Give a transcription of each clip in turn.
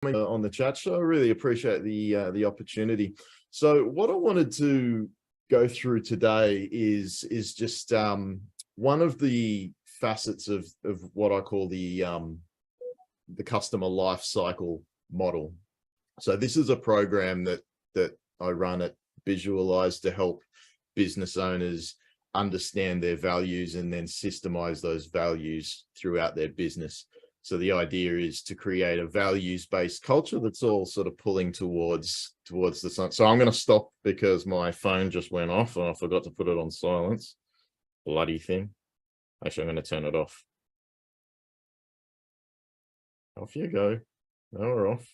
On the chat show. I really appreciate the opportunity. So what I wanted to go through today is just one of the facets of what I call the customer life cycle model. So this is a program that I run at Visualize to help business owners understand their values and then systemize those values throughout their business. So the idea is to create a values-based culture that's all sort of pulling towards the sun. So I'm going to stop because my phone just went off and I forgot to put it on silence. Bloody thing. Actually, I'm going to turn it off. Off you go. Now we're off.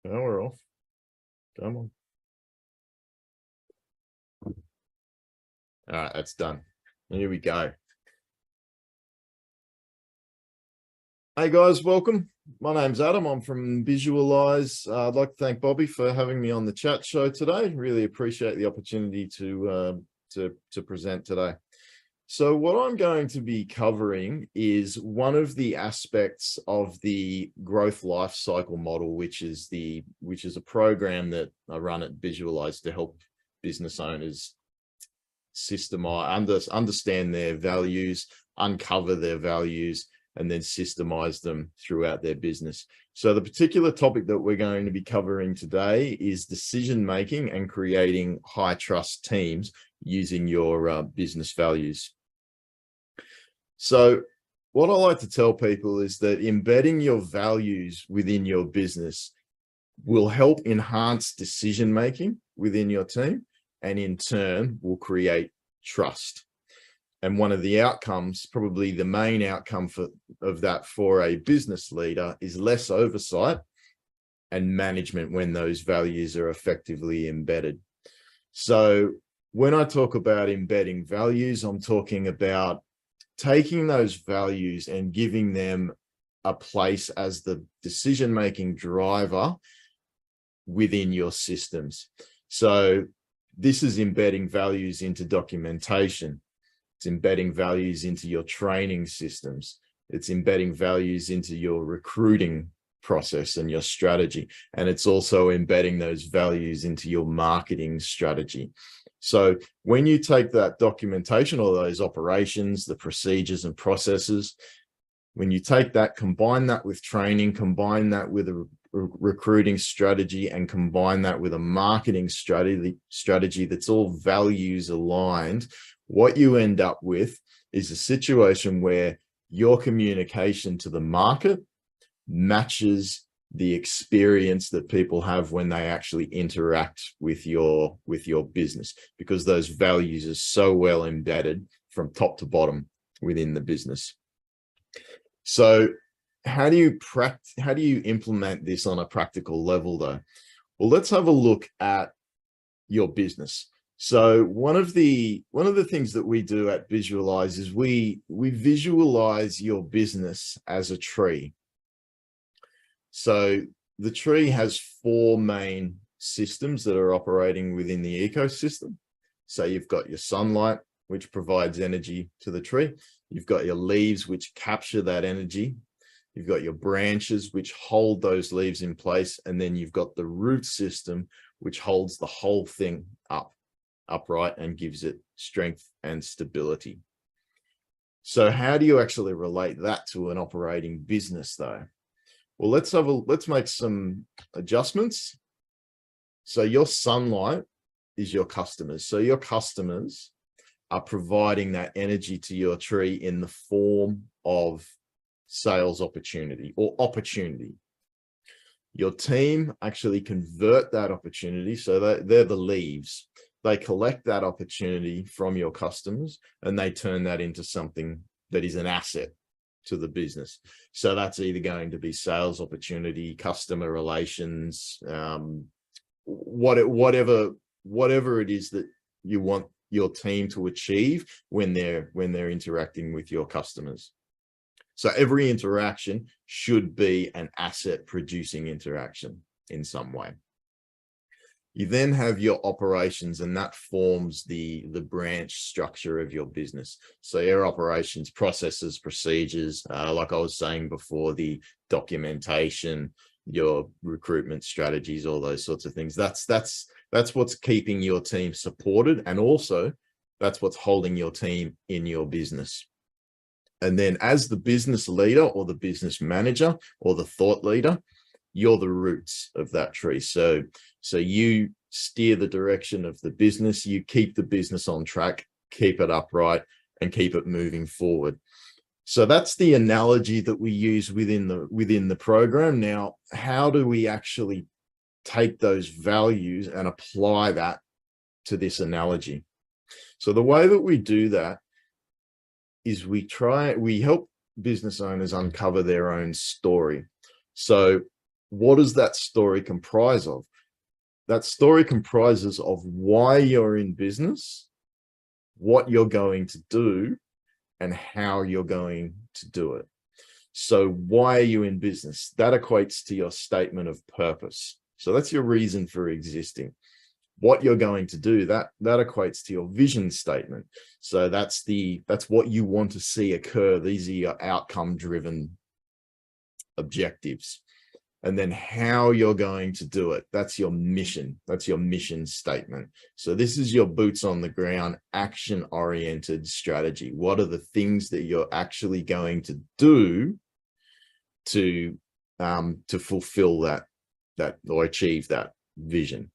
Now we're off. Come on. All right, that's done. Here we go. Hey guys, welcome. My name's Adam. I'm from Visualize. I'd like to thank Bobby for having me on the chat show today. Really appreciate the opportunity to present today. So what I'm going to be covering is one of the aspects of the growth life cycle model, which is a program that I run at Visualize to help business owners understand their values, uncover their values, and then systemize them throughout their business. So the particular topic that we're going to be covering today is decision-making and creating high trust teams using your business values. So what I like to tell people is that embedding your values within your business will help enhance decision-making within your team, and in turn will create trust. And one of the outcomes, probably the main outcome of that for a business leader, is less oversight and management when those values are effectively embedded. So when I talk about embedding values, I'm talking about taking those values and giving them a place as the decision-making driver within your systems. So this is embedding values into documentation. It's embedding values into your training systems. It's embedding values into your recruiting process and your strategy. And it's also embedding those values into your marketing strategy. So when you take that documentation or those operations, the procedures and processes, when you take that, combine that with training, combine that with a recruiting strategy, and combine that with a marketing strategy that's all values aligned, what you end up with is a situation where your communication to the market matches the experience that people have when they actually interact with your business, because those values are so well embedded from top to bottom within the business. So how do you implement this on a practical level though? Well, let's have a look at your business. So one of the things that we do at Visualize is we visualize your business as a tree. So the tree has four main systems that are operating within the ecosystem. So you've got your sunlight, which provides energy to the tree. You've got your leaves, which capture that energy. You've got your branches, which hold those leaves in place. And then you've got the root system, which holds the whole thing upright and gives it strength and stability. So how do you actually relate that to an operating business though? Well, let's make some adjustments. So your sunlight is your customers. So your customers are providing that energy to your tree in the form of sales opportunity or opportunity. Your team actually convert that opportunity. So they're the leaves. They collect that opportunity from your customers and they turn that into something that is an asset to the business. So that's either going to be sales opportunity, customer relations, whatever it is that you want your team to achieve when they're interacting with your customers. So every interaction should be an asset producing interaction in some way. You then have your operations, and that forms the branch structure of your business. So your operations, processes, procedures, like I was saying before, the documentation, your recruitment strategies, all those sorts of things. That's what's keeping your team supported, and also that's what's holding your team in your business. And then as the business leader or the business manager or the thought leader, you're the roots of that tree. So you steer the direction of the business, you keep the business on track, keep it upright, and keep it moving forward. So that's the analogy that we use within the program. Now, how do we actually take those values and apply that to this analogy? So the way that we do that is we help business owners uncover their own story. So what does that story comprise of? That story comprises of why you're in business, what you're going to do, and how you're going to do it. So why are you in business? That equates to your statement of purpose. So that's your reason for existing. What you're going to do, that equates to your vision statement. So that's what you want to see occur. These are your outcome-driven objectives. And then how you're going to do it, that's your mission. That's your mission statement. So this is your boots on the ground, action-oriented strategy. What are the things that you're actually going to do to fulfill that or achieve that vision?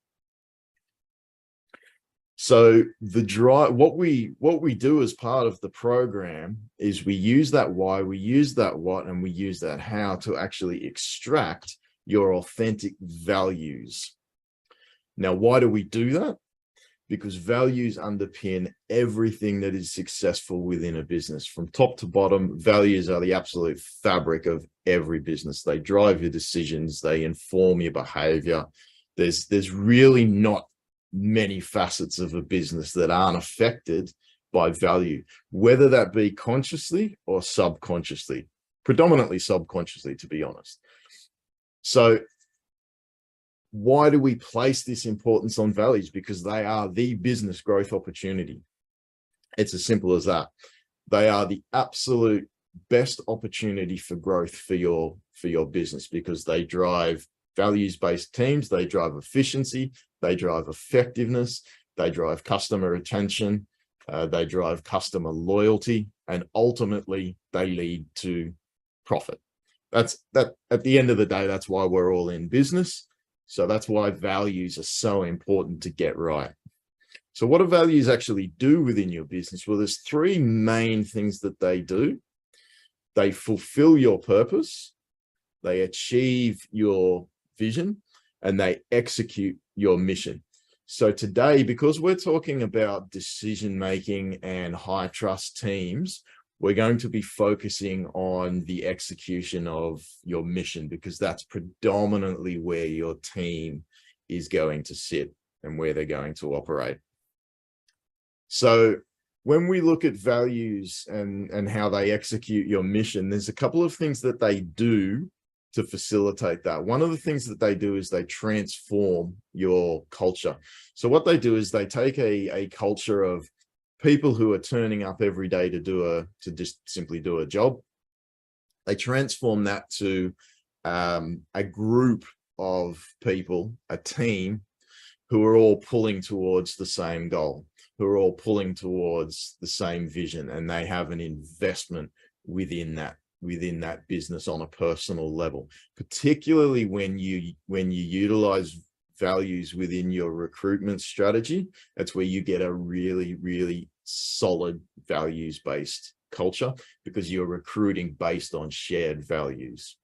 So what we do as part of the program is we use that why, we use that what, and we use that how to actually extract your authentic values. Now, why do we do that? Because values underpin everything that is successful within a business. From top to bottom, values are the absolute fabric of every business. They drive your decisions, they inform your behavior. There's really not many facets of a business that aren't affected by value, whether that be consciously or subconsciously, predominantly subconsciously, to be honest. So why do we place this importance on values? Because they are the business growth opportunity. It's as simple as that. They are the absolute best opportunity for growth for your business, because they drive values-based teams, they drive efficiency, they drive effectiveness, they drive customer retention, they drive customer loyalty, and ultimately they lead to profit. At the end of the day, that's why we're all in business. So that's why values are so important to get right. So what do values actually do within your business? Well, there's three main things that they do. They fulfill your purpose, they achieve your vision, and they execute your mission. So today, because we're talking about decision-making and high trust teams, we're going to be focusing on the execution of your mission, because that's predominantly where your team is going to sit and where they're going to operate. So when we look at values and how they execute your mission, there's a couple of things that they do to facilitate that. One of the things that they do is they transform your culture. So what they do is they take a culture of people who are turning up every day to just simply do a job. They transform that to a group of people, a team, who are all pulling towards the same goal, who are all pulling towards the same vision, and they have an investment within that business on a personal level. Particularly when you utilize values within your recruitment strategy, that's where you get a really, really solid values-based culture, because you're recruiting based on shared values.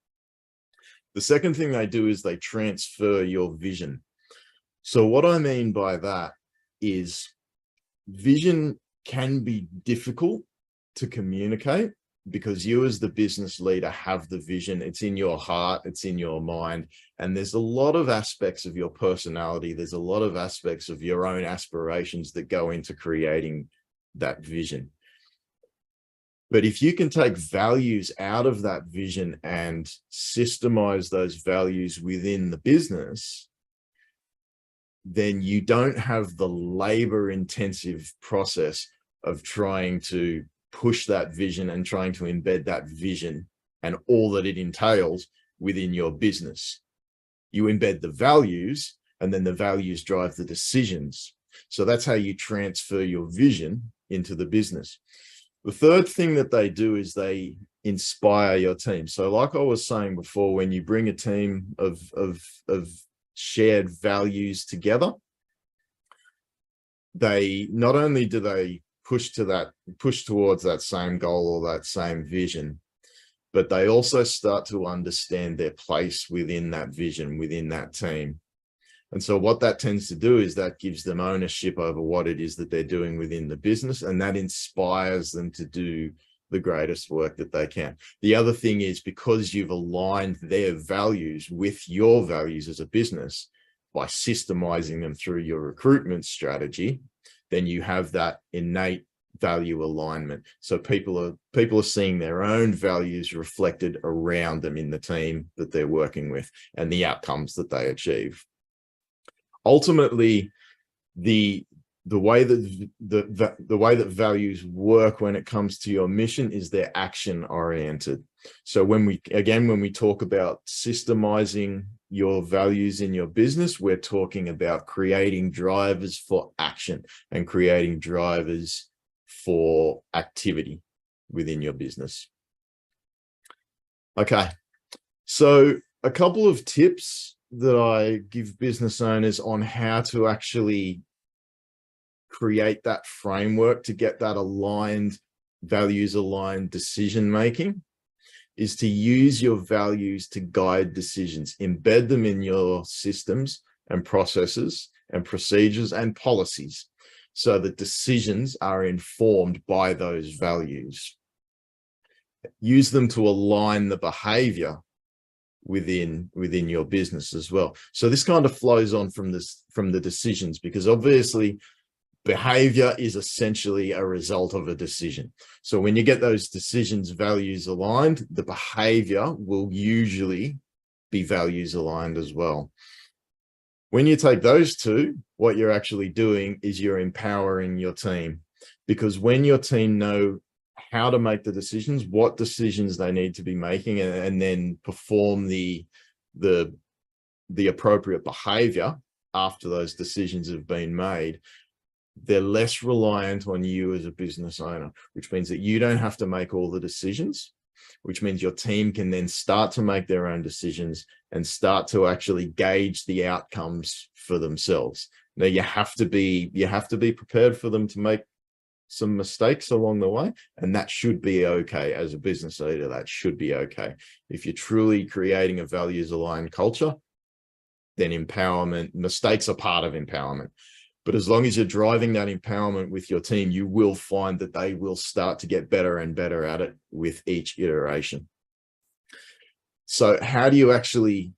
The second thing they do is they transfer your vision. So what I mean by that is vision can be difficult to communicate, because you as the business leader have the vision. It's in your heart, it's in your mind, and there's a lot of aspects of your personality, there's a lot of aspects of your own aspirations that go into creating that vision. But if you can take values out of that vision and systemize those values within the business, then you don't have the labor-intensive process of trying to push that vision and trying to embed that vision and all that it entails within your business. You embed the values, and then the values drive the decisions. So that's how you transfer your vision into the business. The third thing that they do is they inspire your team. So like I was saying before, when you bring a team of shared values together, they not only do they push towards that same goal or that same vision, but they also start to understand their place within that vision, within that team. And so what that tends to do is that gives them ownership over what it is that they're doing within the business, and that inspires them to do the greatest work that they can. The other thing is, because you've aligned their values with your values as a business by systemizing them through your recruitment strategy, then you have that innate value alignment. So people are seeing their own values reflected around them in the team that they're working with and the outcomes that they achieve. Ultimately, the way that values work when it comes to your mission is they're action oriented. So when we talk about systemizing your values in your business, we're talking about creating drivers for action and creating drivers for activity within your business. Okay, so a couple of tips that I give business owners on how to actually create that framework to get that aligned, values aligned decision making is to use your values to guide decisions, embed them in your systems and processes and procedures and policies so that decisions are informed by those values. Use them to align the behavior within your business as well. So this kind of flows on from the decisions, because obviously behavior is essentially a result of a decision. So when you get those decisions values aligned, the behavior will usually be values aligned as well. When you take those two, what you're actually doing is you're empowering your team, because when your team know how to make the decisions, what decisions they need to be making, and then perform the appropriate behavior after those decisions have been made, they're less reliant on you as a business owner, which means that you don't have to make all the decisions, which means your team can then start to make their own decisions and start to actually gauge the outcomes for themselves. Now, you have to be prepared for them to make some mistakes along the way, and that should be okay. As a business leader, that should be okay. If you're truly creating a values aligned culture, then mistakes are part of empowerment. But as long as you're driving that empowerment with your team, you will find that they will start to get better and better at it with each iteration. So how do you actually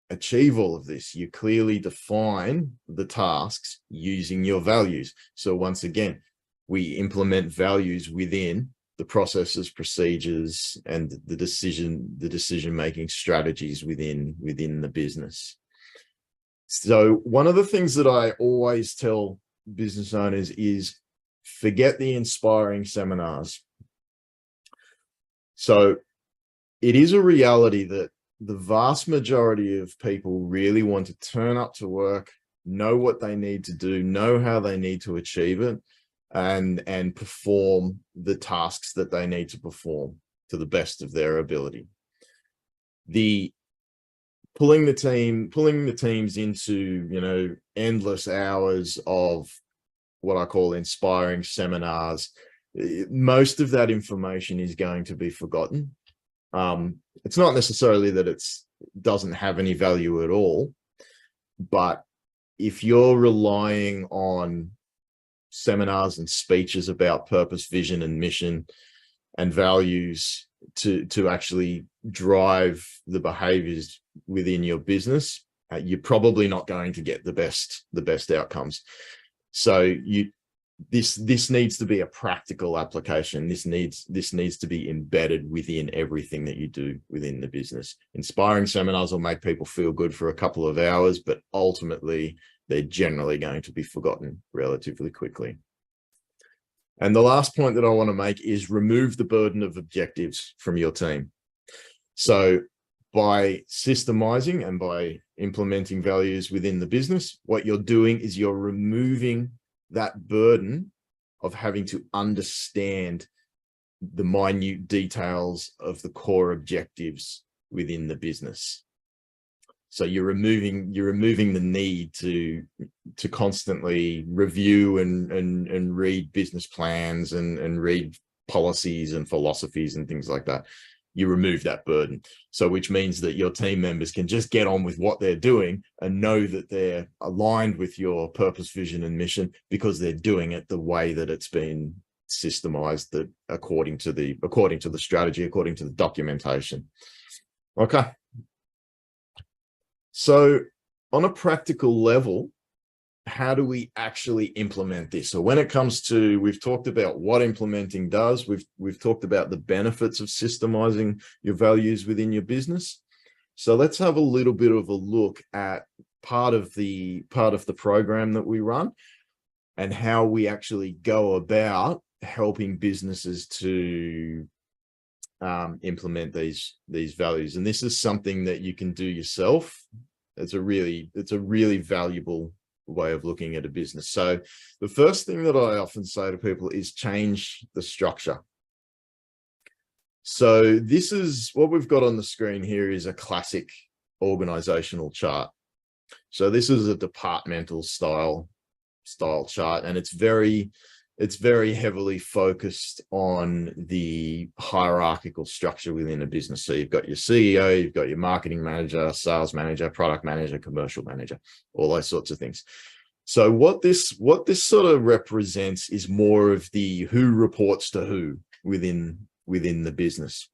achieve all of this? You clearly define the tasks using your values. So once again, we implement values within the processes, procedures, and the decision-making strategies within the business. So one of the things that I always tell business owners is forget the inspiring seminars. So it is a reality that the vast majority of people really want to turn up to work, know what they need to do, know how they need to achieve it, and perform the tasks that they need to perform to the best of their ability. Pulling the teams into, endless hours of what I call inspiring seminars, most of that information is going to be forgotten. It's not necessarily that it doesn't have any value at all, but if you're relying on seminars and speeches about purpose, vision, and mission and values to actually drive the behaviors within your business, you're probably not going to get the best outcomes. So this needs to be a practical application. This needs to be embedded within everything that you do within the business. Inspiring seminars will make people feel good for a couple of hours, but ultimately they're generally going to be forgotten relatively quickly. And the last point that I want to make is remove the burden of objectives from your team. So by systemizing and by implementing values within the business, what you're doing is you're removing that burden of having to understand the minute details of the core objectives within the business. So you're removing the need to constantly review and read business plans and read policies and philosophies and things like that. You remove that burden. So which means that your team members can just get on with what they're doing and know that they're aligned with your purpose, vision, and mission because they're doing it the way that it's been systemized, that according to the strategy, according to the documentation. Okay. So on a practical level, how do we actually implement this? So when it comes to, we've talked about what implementing does, we've talked about the benefits of systemizing your values within your business. So let's have a little bit of a look at part of the program that we run and how we actually go about helping businesses to implement these values. And this is something that you can do yourself. It's a really valuable way of looking at a business. So the first thing that I often say to people is change the structure. So this is what we've got on the screen here is a classic organizational chart. So this is a departmental style chart, and it's very heavily focused on the hierarchical structure within a business. So you've got your CEO, you've got your marketing manager, sales manager, product manager, commercial manager, all those sorts of things. So what this sort of represents is more of the who reports to who within the business.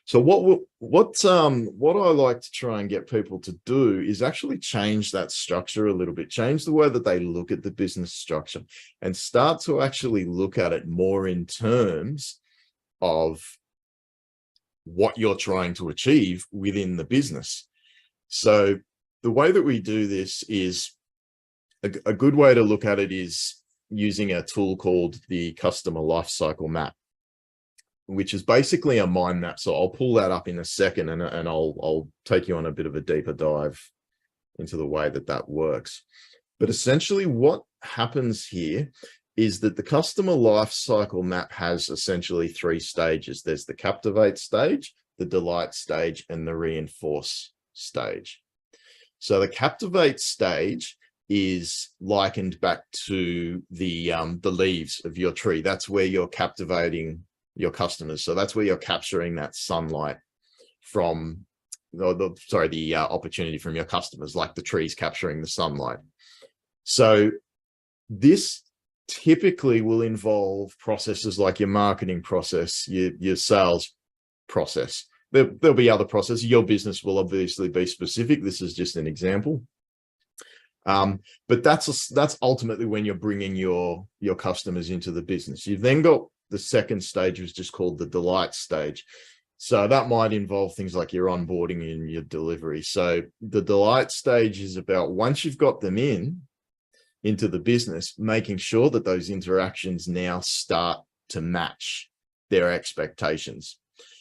So what I like to try and get people to do is actually change that structure a little bit, change the way that they look at the business structure and start to actually look at it more in terms of what you're trying to achieve within the business. So the way that we do this is a good way to look at it is using a tool called the customer lifecycle map, which is basically a mind map. So I'll pull that up in a second and I'll take you on a bit of a deeper dive into the way that works. But essentially what happens here is that the customer life cycle map has essentially 3 stages. There's the captivate stage, the delight stage, and the reinforce stage. So the captivate stage is likened back to the leaves of your tree. That's where you're captivating your customers. So that's where you're capturing that sunlight from the opportunity from your customers, like the trees capturing the sunlight. So this typically will involve processes like your marketing process, your sales process. There'll be other processes. Your business will obviously be specific. This is just an example. But that's ultimately when you're bringing your customers into the business. You've then got the second stage, was just called the delight stage. So that might involve things like your onboarding and your delivery. So the delight stage is about once you've got them into the business, making sure that those interactions now start to match their expectations.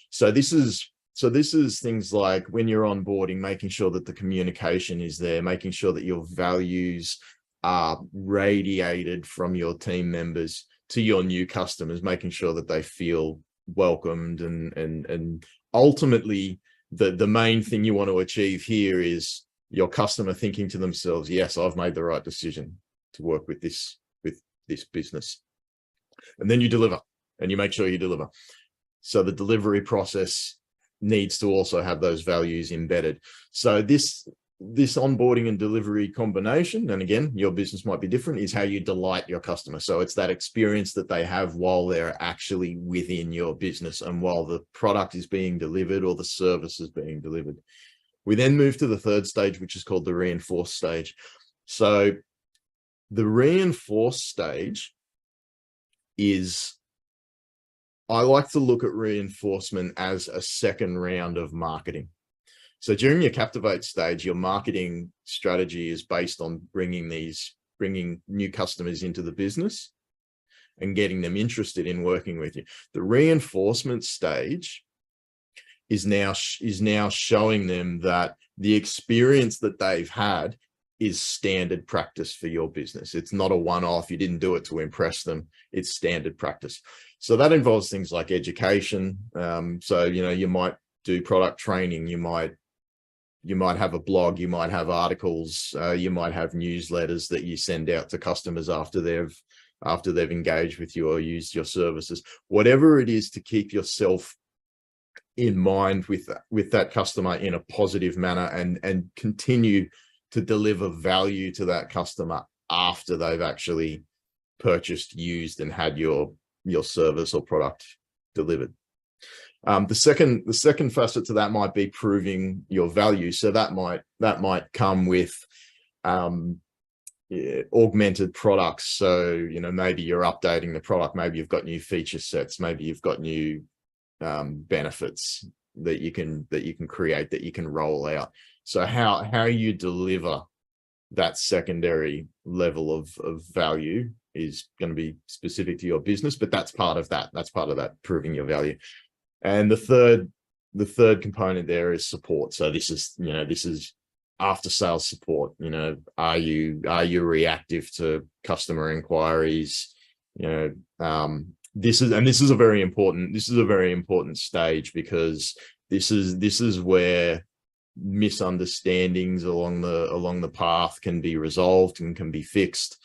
So this is things like when you're onboarding, making sure that the communication is there, making sure that your values are radiated from your team members to your new customers, making sure that they feel welcomed, and ultimately the main thing you want to achieve here is your customer thinking to themselves, yes, I've made the right decision to work with this business. And then you deliver, and you make sure you deliver. So the delivery process needs to also have those values embedded. So this onboarding and delivery combination, and again, your business might be different, is how you delight your customer. So it's that experience that they have while they're actually within your business and while the product is being delivered or the service is being delivered. We then move to the third stage, which is called the reinforce stage. So the reinforce stage is, I like to look at reinforcement as a second round of marketing. So during your captivate stage, your marketing strategy is based on bringing new customers into the business and getting them interested in working with you. The reinforcement stage is now showing them that the experience that they've had is standard practice for your business. It's not a one-off. You didn't do it to impress them. It's standard practice. So that involves things like education. So, you might do product training. You might have a blog. You might have articles. You might have newsletters that you send out to customers after they've engaged with you or used your services. Whatever it is to keep yourself in mind with that customer in a positive manner and continue to deliver value to that customer after they've actually purchased, used, and had your service or product delivered. The second facet to that might be proving your value. So that might come with augmented products. So, maybe you're updating the product, maybe you've got new feature sets, maybe you've got new benefits that you can create, that you can roll out. So how you deliver that secondary level of value is going to be specific to your business, but that's part of that. That's part of that proving your value. And the third component there is support. So this is after sales support. Are you reactive to customer inquiries? This is a very important stage, because this is where misunderstandings along the path can be resolved and can be fixed.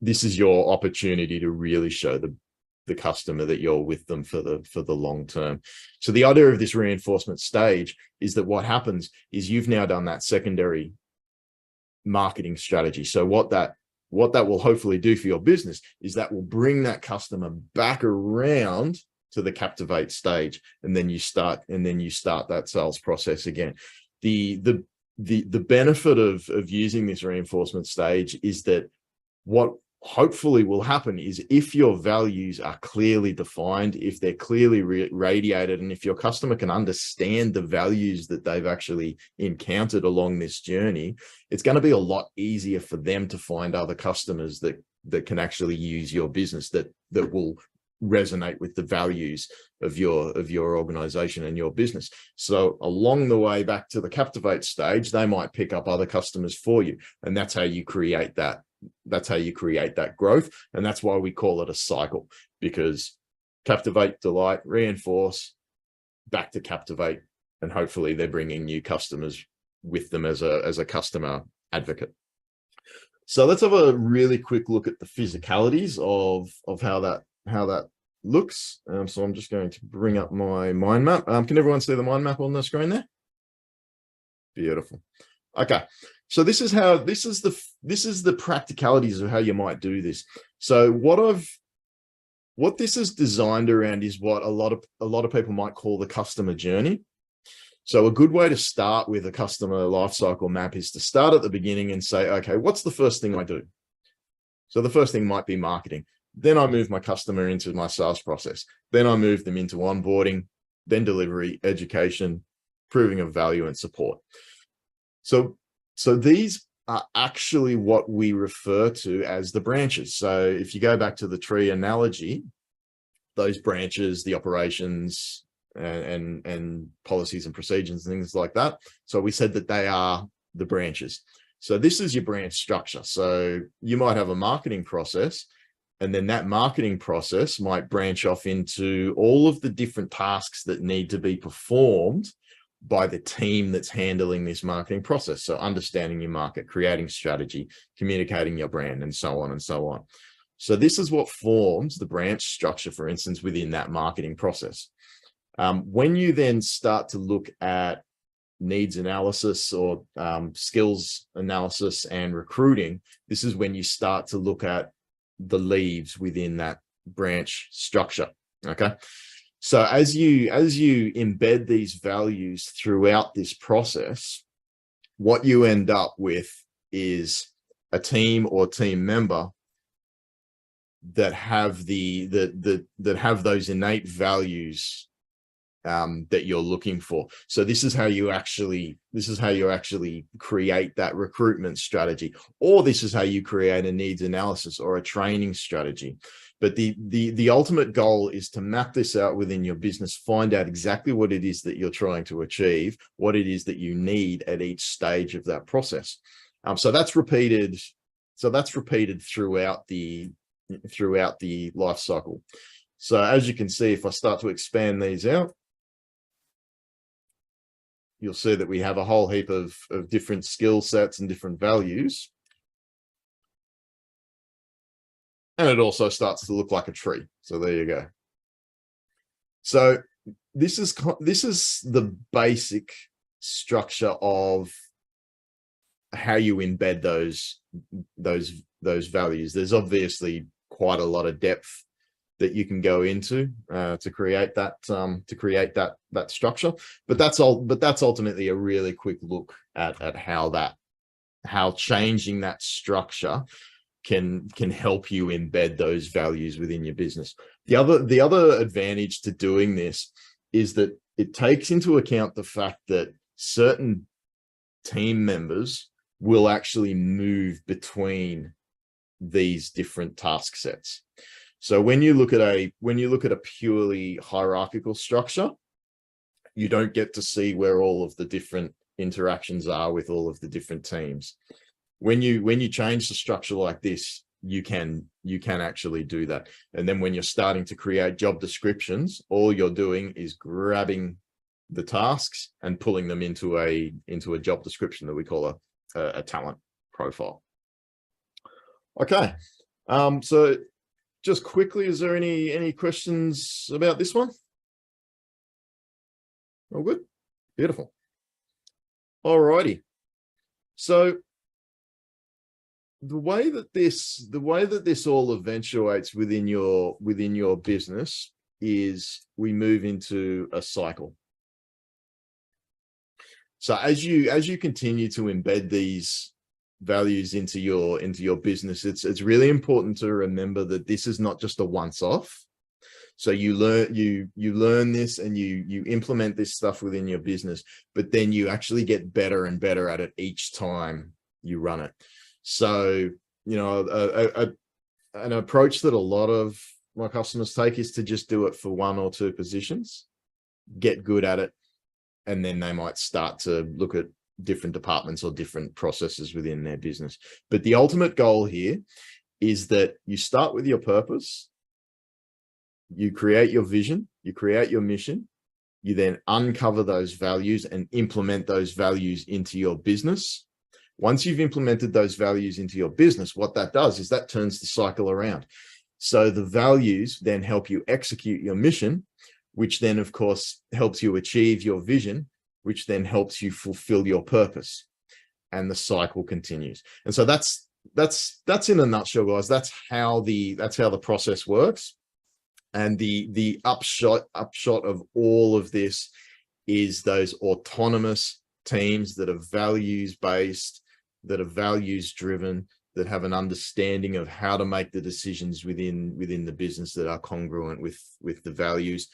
This is your opportunity to really show the customer that you're with them for the long term. So the idea of this reinforcement stage is that what happens is you've now done that secondary marketing strategy. So what that will hopefully do for your business is that will bring that customer back around to the captivate stage, and then you start that sales process again. The benefit of using this reinforcement stage is that what hopefully will happen is, if your values are clearly defined, if they're clearly radiated, and if your customer can understand the values that they've actually encountered along this journey, it's going to be a lot easier for them to find other customers that can actually use your business, that will resonate with the values of your organization and your business. So along the way back to the captivate stage, they might pick up other customers for you, and that's how you create that. That's how you create that growth. And that's why we call it a cycle, because captivate, delight, reinforce, back to captivate, and hopefully they're bringing new customers with them as a customer advocate. So let's have a really quick look at the physicalities of how that looks. So I'm just going to bring up my mind map. Can everyone see the mind map on the screen there? Beautiful. Okay. So this is the practicalities of how you might do this. So what this is designed around is what a lot of people might call the customer journey. So a good way to start with a customer lifecycle map is to start at the beginning and say, okay, what's the first thing I do? So the first thing might be marketing. Then I move my customer into my sales process. Then I move them into onboarding, then delivery, education, proving of value, and support. So these are actually what we refer to as the branches. So if you go back to the tree analogy, those branches, the operations and policies and procedures and things like that. So we said that they are the branches. So this is your branch structure. So you might have a marketing process, and then that marketing process might branch off into all of the different tasks that need to be performed by the team that's handling this marketing process. So understanding your market, creating strategy, communicating your brand, and so on and so on. So this is what forms the branch structure, for instance, within that marketing process. When you then start to look at needs analysis or skills analysis and recruiting, this is when you start to look at the leaves within that branch structure. Okay. So as you embed these values throughout this process, what you end up with is a team or team member that have that have those innate values that you're looking for. So this is how you actually create that recruitment strategy, or this is how you create a needs analysis or a training strategy. But the ultimate goal is to map this out within your business, find out exactly what it is that you're trying to achieve, what it is that you need at each stage of that process. So that's repeated. So that's repeated throughout the life cycle. So as you can see, if I start to expand these out, you'll see that we have a whole heap of different skill sets and different values. And it also starts to look like a tree. So there you go. So this is the basic structure of how you embed those values. There's obviously quite a lot of depth that you can go into to create that structure, but that's ultimately a really quick look at how changing that structure can help you embed those values within your business. The other advantage to doing this is that it takes into account the fact that certain team members will actually move between these different task sets. So when you look at a purely hierarchical structure, you don't get to see where all of the different interactions are with all of the different teams. When you change the structure like this, you can actually do that. And then when you're starting to create job descriptions, all you're doing is grabbing the tasks and pulling them into a job description that we call a talent profile. Okay. So just quickly, is there any questions about this one? All good. Beautiful. All righty. So the way that this all eventuates within your business is we move into a cycle. So as you continue to embed these values into your business, it's really important to remember that this is not just a once-off. So you learn this and you implement this stuff within your business, but then you actually get better and better at it each time you run it. So, an approach that a lot of my customers take is to just do it for 1 or 2 positions, get good at it, and then they might start to look at different departments or different processes within their business. But the ultimate goal here is that you start with your purpose, you create your vision, you create your mission, you then uncover those values and implement those values into your business. Once you've implemented those values into your business, what that does is that turns the cycle around. So the values then help you execute your mission, which then of course helps you achieve your vision, which then helps you fulfill your purpose, and the cycle continues. And so that's in a nutshell, guys. That's how the process works. And the upshot of all of this is those autonomous teams that are values based, that are values driven, that have an understanding of how to make the decisions within the business that are congruent with the values.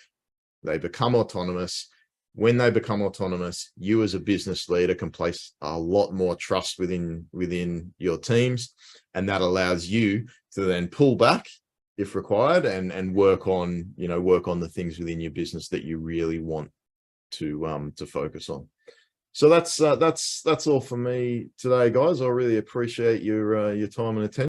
They become autonomous. When they become autonomous, you as a business leader can place a lot more trust within your teams, and that allows you to then pull back if required and work on the things within your business that you really want to focus on. So that's all for me today, guys. I really appreciate your time and attention.